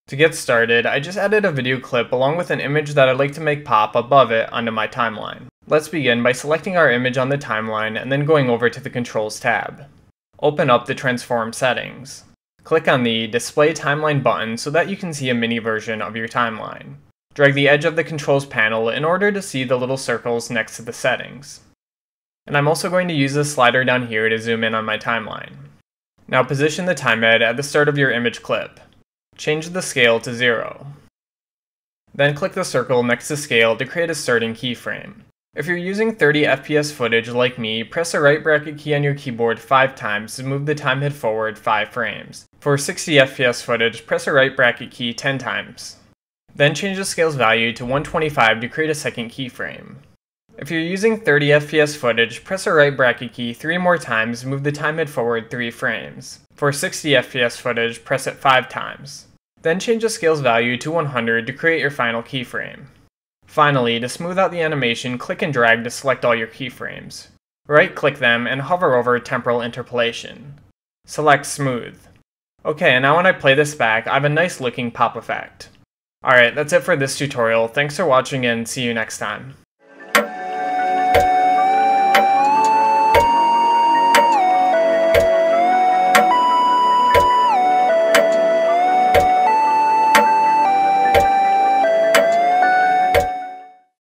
To get started, I just added a video clip along with an image that I'd like to make pop above it onto my timeline. Let's begin by selecting our image on the timeline and then going over to the Controls tab. Open up the Transform settings. Click on the Display Timeline button so that you can see a mini version of your timeline. Drag the edge of the Controls panel in order to see the little circles next to the settings. And I'm also going to use this slider down here to zoom in on my timeline. Now position the time head at the start of your image clip. Change the scale to 0. Then click the circle next to scale to create a starting keyframe. If you're using 30 FPS footage like me, press the right bracket key on your keyboard 5 times to move the time head forward 5 frames. For 60 FPS footage, press the right bracket key 10 times. Then change the scale's value to 125 to create a second keyframe. If you're using 30 FPS footage, press the right bracket key 3 more times to move the time head forward 3 frames. For 60 FPS footage, press it 5 times. Then change the scale's value to 100 to create your final keyframe. Finally, to smooth out the animation, click and drag to select all your keyframes. Right-click them and hover over Temporal Interpolation. Select Smooth. Okay, and now when I play this back, I have a nice looking pop effect. Alright, that's it for this tutorial. Thanks for watching and see you next time.